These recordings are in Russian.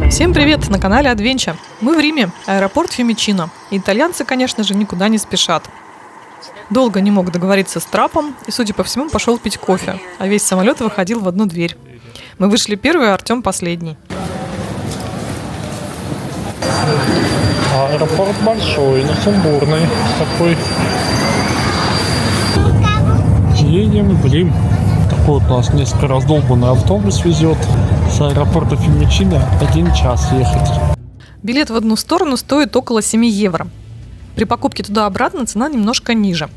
Всем привет! На канале Адвенча. Мы в Риме, аэропорт Фьюмичино. Итальянцы, конечно же, никуда не спешат. Долго не мог договориться с трапом и, судя по всему, пошел пить кофе, а весь самолет выходил в одну дверь. Мы вышли первый, а Артем последний. Аэропорт большой, но сумбурный такой. Едем в Рим. Такой вот у нас несколько раздолбанный автобус везет. С аэропорта Фьюмичино 1 час ехать. Билет в одну сторону стоит около 7 евро. При покупке туда-обратно цена немножко ниже.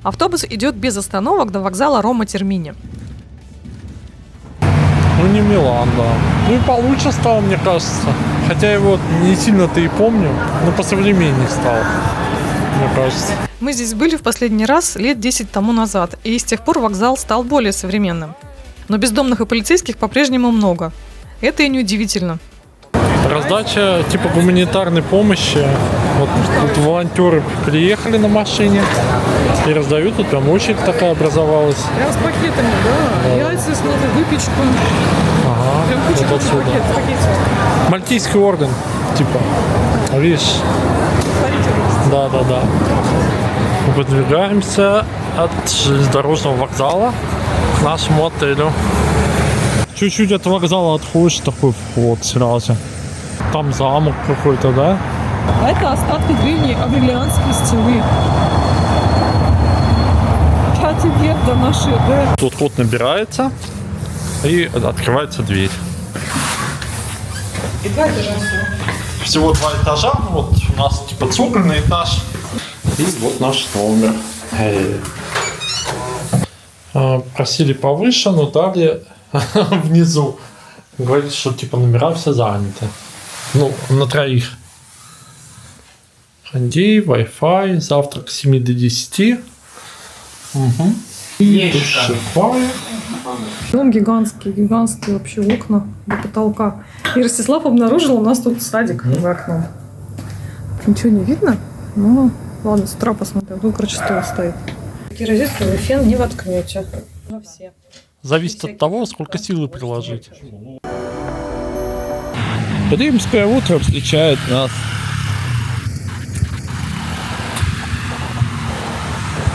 Автобус идет без остановок до вокзала Рома-Термини. Ну не Милан, да. Ну и получше стал, мне кажется. Хотя его не сильно-то и помню, но посовременнее стал, мне кажется. Мы здесь были в последний раз лет 10 тому назад, и с тех пор вокзал стал более современным. Но бездомных и полицейских по-прежнему много. Это и неудивительно. Раздача типа гуманитарной помощи. Вот тут волонтеры приехали на машине и раздают. Тут прям очередь такая образовалась. Прям с пакетами, да. Яйца, выпечку. Ага, прям куча вот отсюда. Мальтийский орден, типа. Видишь? Да. Мы подвигаемся от железнодорожного вокзала к нашему отелю. Чуть-чуть от вокзала отходишь, такой вход сразу. Там замок какой-то, да? А это остатки древней Аврелианской стены. 5 век до нашей эры. Тут ход набирается и открывается дверь. И 2 этажа всего 2 этажа. Вот у нас типа цокольный этаж. И вот наш номер. Просили повыше, но дали внизу. Говорит, что типа номера все заняты. Ну, на 3. Кондей, Wi-Fi, завтрак с 7 до 10. Угу. И душевая. Дом гигантский вообще окна до потолка. И Ростислав обнаружил у нас тут садик за окном. Ничего не видно, но ладно, с утра посмотрим. Тут, короче, стол стоит. Такие розетки вы фен не воткнете. Но все. Зависит от того, сколько силы приложить. Римское утро встречает нас.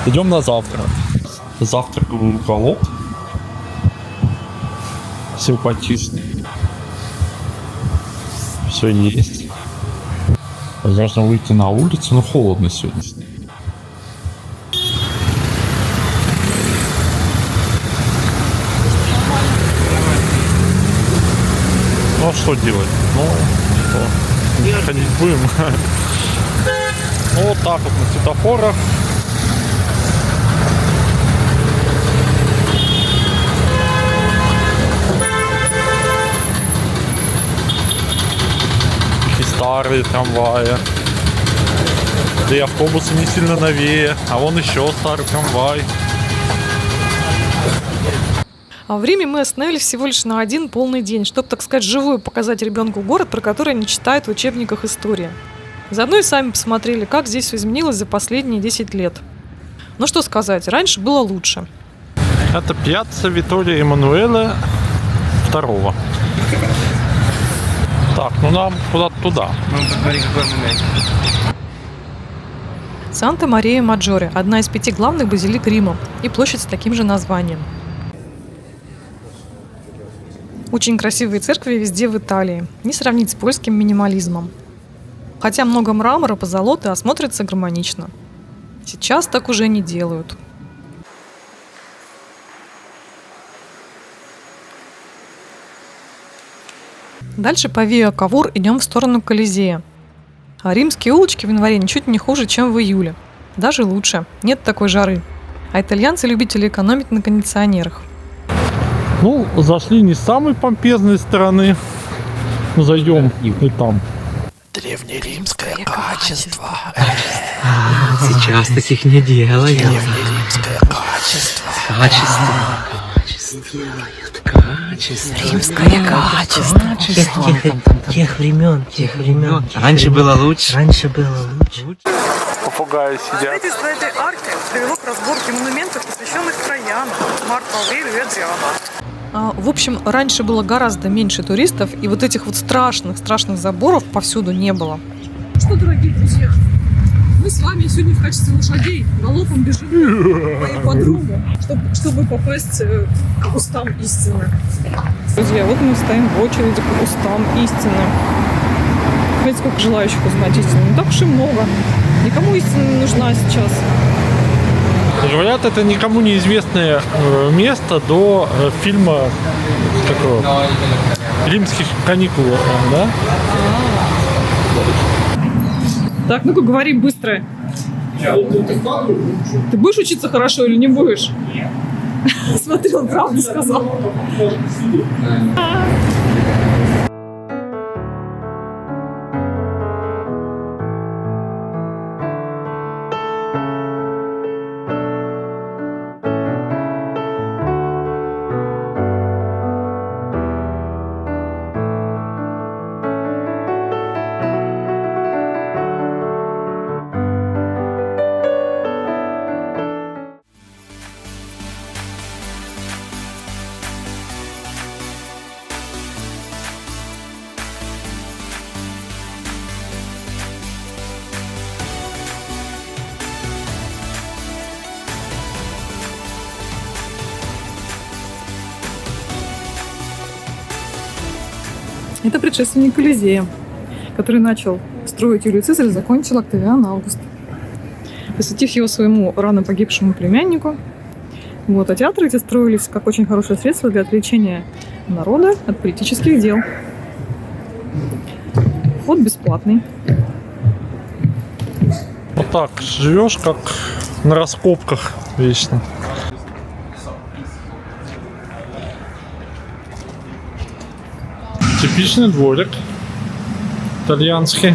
Идем на завтрак. Завтраковый уголок. Симпатичный. Все есть. Возможно выйти на улицу, но холодно сегодня. Ну а что делать? Ну что? Ходить будем. Ну вот так вот на светофорах. Старые трамваи. Да и автобусы не сильно новее. А вон еще старый трамвай. А в Риме мы остановились всего лишь на 1 полный день, чтобы, так сказать, живую показать ребенку город, про который они читают в учебниках истории. Заодно и сами посмотрели, как здесь все изменилось за последние 10 лет. Ну что сказать, раньше было лучше. Это пьяцца Виттория Эммануэля II. Так, ну нам куда-то туда. Санта-Мария-Маджоре – одна из 5 главных базилик Рима и площадь с таким же названием. Очень красивые церкви везде в Италии, не сравнить с польским минимализмом. Хотя много мрамора, позолоты, а смотрится гармонично. Сейчас так уже не делают. Дальше по Виа Кавур идем в сторону Колизея. А римские улочки в январе ничуть не хуже, чем в июле. Даже лучше, нет такой жары. А итальянцы любители экономить на кондиционерах. Ну, зашли не с самой помпезной стороны. Зайдем и там. Древнеримское качество. Сейчас таких не делают. Древнеримское качество. Качество. Римское качество. Тех времен. Раньше было лучше. Попугаи сидят. Строительство этой арки привело к разборке монументов, посвященных Трояну, Марку Аврелию и Адриану. В общем, раньше было гораздо меньше туристов, и вот этих вот страшных заборов повсюду не было. Что, дорогие друзья, мы с вами сегодня в качестве лошадей галопом бежим по ипподрому, чтобы попасть к кустам истины. Друзья, вот мы стоим в очереди к кустам истины. Смотрите, сколько желающих узнать истину. Не так уж и много. Никому истина не нужна сейчас. Говорят, это никому неизвестное место до фильма такого «Римских каникул», да? Так, ну-ка говори быстро. Ты будешь учиться хорошо или не будешь? Смотри, он правду сказал. Это предшественник Колизея, который начал строить Юлий Цезарь и закончил Октавиан Август, посвятив его своему рано погибшему племяннику. Вот, а театры эти строились как очень хорошее средство для отвлечения народа от политических дел. Вход бесплатный. Вот так живешь, как на раскопках вечно. Типичный дворик итальянский.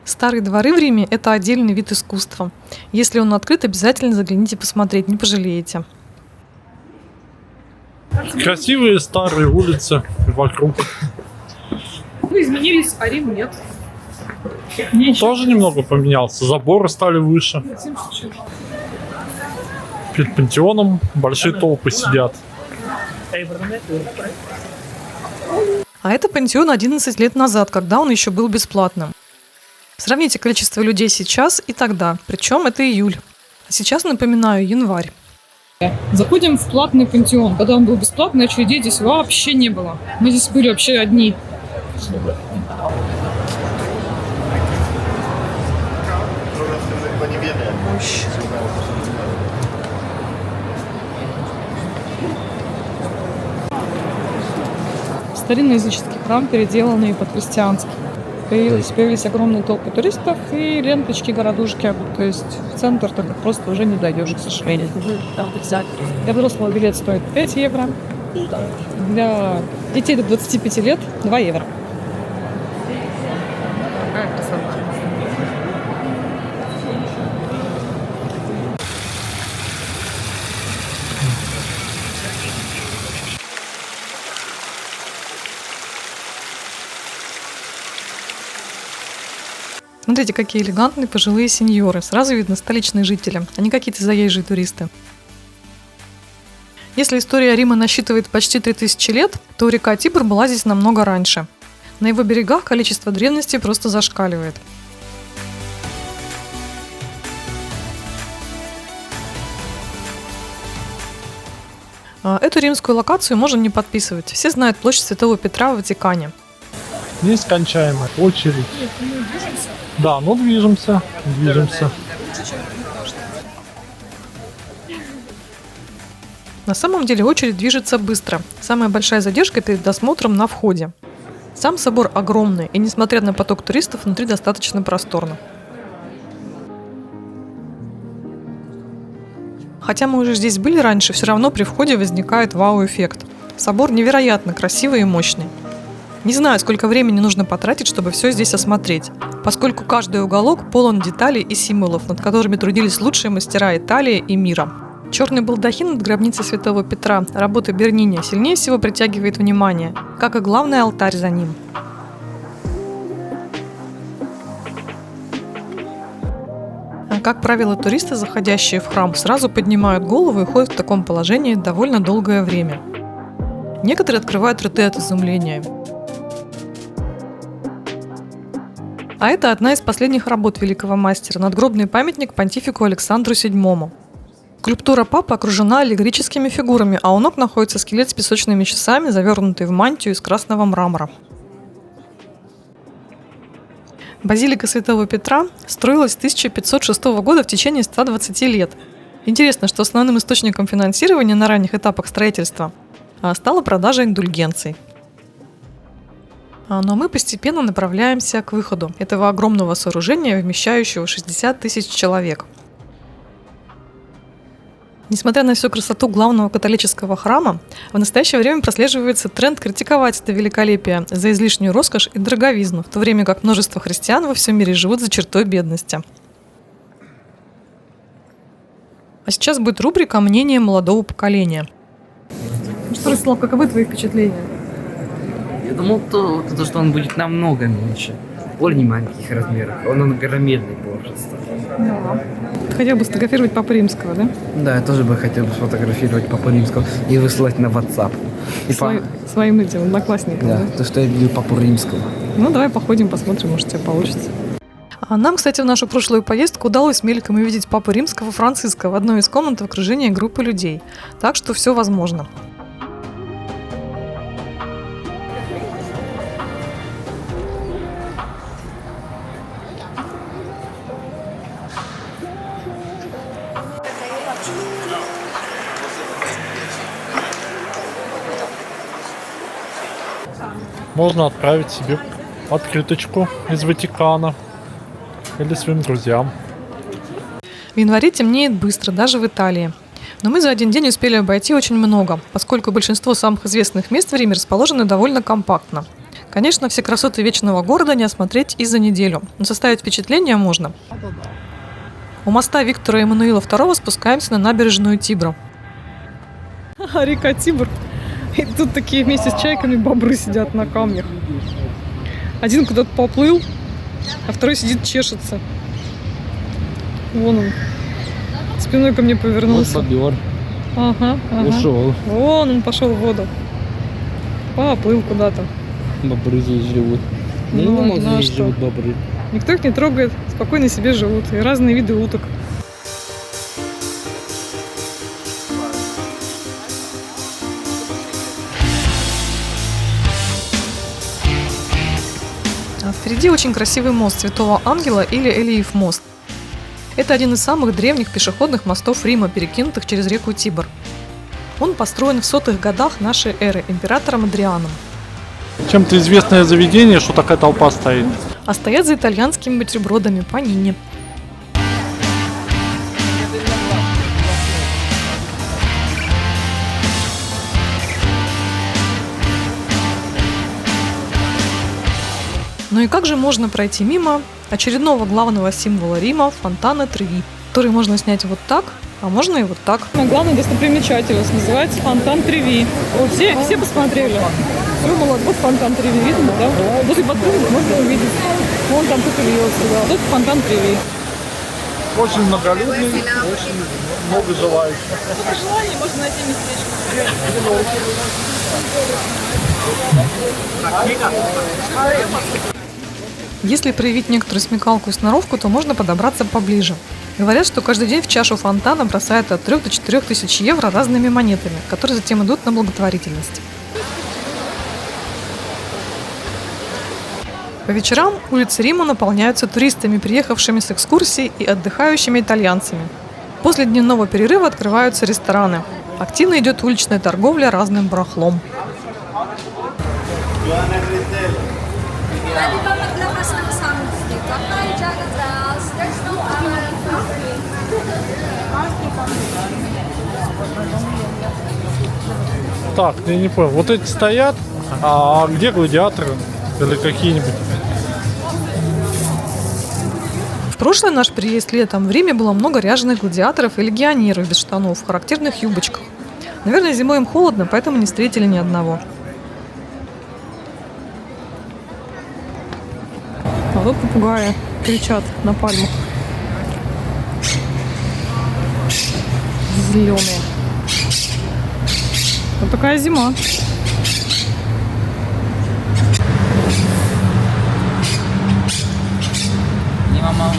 Старые дворы в Риме – это отдельный вид искусства. Если он открыт, обязательно загляните посмотреть, не пожалеете. Красивые старые улицы вокруг. Мы изменились, а Рим нет. Тоже немного поменялся. Заборы стали выше. Перед пантеоном большие толпы сидят. А это пантеон 11 лет назад, когда он еще был бесплатным. Сравните количество людей сейчас и тогда, причем это июль. А сейчас, напоминаю, январь. Заходим в платный пантеон. Когда он был бесплатный, очередей здесь вообще не было. Мы здесь были вообще одни. Старинный языческий храм, переделанный под христианский. Появились огромные толпы туристов и ленточки, городушки. То есть в центр только просто уже не дойдешь, к сожалению. Для взрослого билет стоит 5 евро. Для детей до 25 лет 2 евро. Какая красота. Смотрите, какие элегантные пожилые сеньоры. Сразу видно столичные жители, а не какие-то заезжие туристы. Если история Рима насчитывает почти 3000 лет, то река Тибр была здесь намного раньше. На его берегах количество древности просто зашкаливает. Эту римскую локацию можно не подписывать. Все знают площадь Святого Петра в Ватикане. Нескончаемая очередь. Да, ну движемся. На самом деле очередь движется быстро. Самая большая задержка перед досмотром на входе. Сам собор огромный, и несмотря на поток туристов, внутри достаточно просторно. Хотя мы уже здесь были раньше, все равно при входе возникает вау-эффект. Собор невероятно красивый и мощный. Не знаю, сколько времени нужно потратить, чтобы все здесь осмотреть, поскольку каждый уголок полон деталей и символов, над которыми трудились лучшие мастера Италии и мира. Черный балдахин над гробницей Святого Петра, работы Бернини, сильнее всего притягивает внимание, как и главный алтарь за ним. Как правило, туристы, заходящие в храм, сразу поднимают голову и ходят в таком положении довольно долгое время. Некоторые открывают рты от изумления. А это одна из последних работ великого мастера – надгробный памятник понтифику Александру VII. Скульптура папы окружена аллегорическими фигурами, а у ног находится скелет с песочными часами, завернутый в мантию из красного мрамора. Базилика Святого Петра строилась с 1506 года в течение 120 лет. Интересно, что основным источником финансирования на ранних этапах строительства стала продажа индульгенций. Но мы постепенно направляемся к выходу этого огромного сооружения, вмещающего 60 тысяч человек. Несмотря на всю красоту главного католического храма, в настоящее время прослеживается тренд критиковать это великолепие за излишнюю роскошь и дороговизну, в то время как множество христиан во всем мире живут за чертой бедности. А сейчас будет рубрика «Мнение молодого поколения». Что, Ростислав, каковы твои впечатления? Я думал, что он будет намного меньше. Более маленьких размеров. Он огроменный просто. Да. Хотел бы сфотографировать Папу Римского, да? Да, я тоже бы хотел бы сфотографировать Папу Римского и выслать на WhatsApp. Своим этим одноклассникам, да? То, что я видел Папу Римского. Ну, давай походим, посмотрим, может, у тебя получится. А нам, кстати, в нашу прошлую поездку удалось мельком увидеть Папу Римского Франциска в одной из комнат в окружении группы людей. Так что все возможно. Можно отправить себе открыточку из Ватикана или своим друзьям. В январе темнеет быстро, даже в Италии. Но мы за один день успели обойти очень много, поскольку большинство самых известных мест в Риме расположены довольно компактно. Конечно, все красоты вечного города не осмотреть и за неделю, но составить впечатление можно. У моста Виктора Эммануила II спускаемся на набережную Тибра. Река Тибр. И тут такие вместе с чайками бобры сидят на камнях. Один куда-то поплыл, а второй сидит, чешется. Вон он. Спиной ко мне повернулся. Вот бобер. Ага. Ушел. Вон он пошел в воду. Поплыл куда-то. Бобры здесь живут. Ну, здесь живут бобры. Никто их не трогает, спокойно себе живут. И разные виды уток. Впереди очень красивый мост Святого Ангела или Элиев мост. Это один из самых древних пешеходных мостов Рима, перекинутых через реку Тибр. Он построен в 100-х годах нашей эры императором Адрианом. Чем-то известное заведение, что такая толпа стоит. А стоят за итальянскими бутербродами панини. Ну и как же можно пройти мимо очередного главного символа Рима – фонтана Треви, который можно снять вот так, а можно и вот так. Главная достопримечательность называется фонтан Треви. Вот все посмотрели. Все, молодец. Вот фонтан Треви, видно, да? Возле подпрыгнуть можно увидеть. Вон там кто-то льется, да. Вот фонтан Треви. Очень многолюдный, очень много желающих. При желании можно найти местечко. Если проявить некоторую смекалку и сноровку, то можно подобраться поближе. Говорят, что каждый день в чашу фонтана бросают от 3 до 4 тысяч евро разными монетами, которые затем идут на благотворительность. По вечерам улицы Рима наполняются туристами, приехавшими с экскурсий и отдыхающими итальянцами. После дневного перерыва открываются рестораны. Активно идет уличная торговля разным барахлом. Так, я не понял. Вот эти стоят, а где гладиаторы или какие-нибудь? В прошлый наш приезд летом в Риме было много ряженых гладиаторов и легионеров без штанов в характерных юбочках. Наверное, зимой им холодно, поэтому не встретили ни одного. А тут попугаи кричат на пальмах. Зеленые. Вот такая зима. Не мама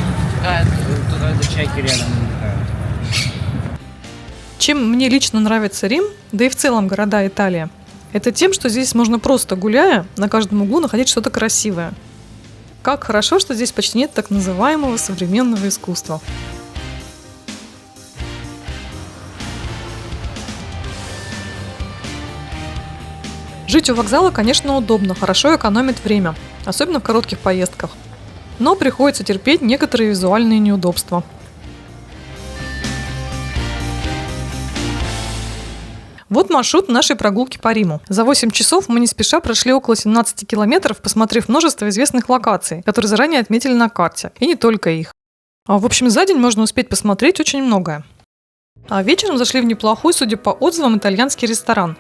тут чайки рядом отдыхают. Чем мне лично нравится Рим, да и в целом города Италии, это тем, что здесь можно просто гуляя на каждом углу находить что-то красивое. Как хорошо, что здесь почти нет так называемого современного искусства. Жить у вокзала, конечно, удобно, хорошо экономит время, особенно в коротких поездках. Но приходится терпеть некоторые визуальные неудобства. Вот маршрут нашей прогулки по Риму. За 8 часов мы не спеша прошли около 17 километров, посмотрев множество известных локаций, которые заранее отметили на карте. И не только их. В общем, за день можно успеть посмотреть очень многое. А вечером зашли в неплохой, судя по отзывам, итальянский ресторан.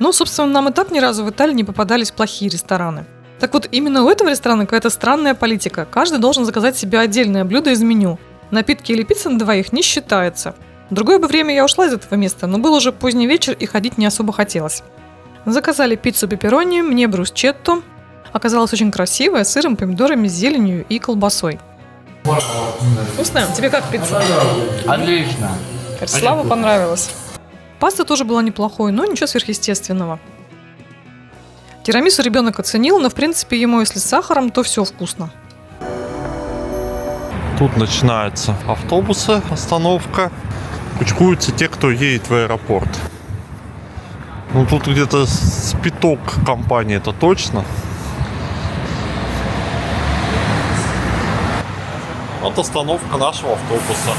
Ну, собственно, нам и так ни разу в Италии не попадались плохие рестораны. Так вот, именно у этого ресторана какая-то странная политика. Каждый должен заказать себе отдельное блюдо из меню. Напитки или пицца на двоих не считается. В другое бы время я ушла из этого места, но был уже поздний вечер и ходить не особо хотелось. Заказали пиццу пепперони, мне брускетто. Оказалось очень красивая, с сыром, помидорами, зеленью и колбасой. Вкусная? Тебе как пицца? Отлично. Славе понравилось. Паста тоже была неплохой, но ничего сверхъестественного. Тирамису ребенок оценил, но в принципе ему, если с сахаром, то все вкусно. Тут начинаются автобусы, остановка. Кучкуются те, кто едет в аэропорт. Ну тут где-то с пяток компаний, это точно. Вот остановка нашего автобуса.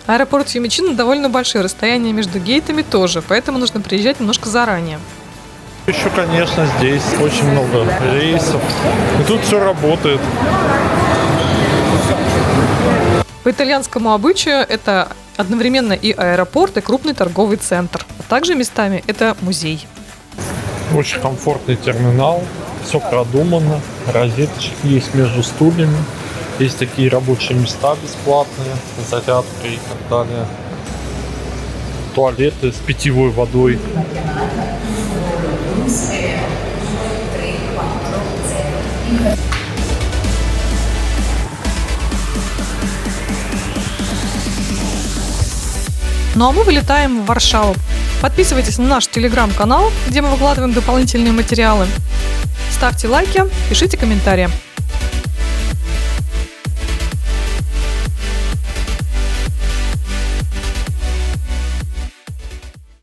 Аэропорт Фьюмичино довольно большое, расстояние между гейтами тоже, поэтому нужно приезжать немножко заранее. Еще, конечно, здесь очень много рейсов. И тут все работает. По итальянскому обычаю это одновременно и аэропорт, и крупный торговый центр. А также местами это музей. Очень комфортный терминал. Все продумано. Розеточки есть между стульями. Есть такие рабочие места бесплатные, с зарядкой и так далее. Туалеты с питьевой водой. Ну а мы вылетаем в Варшаву. Подписывайтесь на наш телеграм-канал, где мы выкладываем дополнительные материалы. Ставьте лайки, пишите комментарии.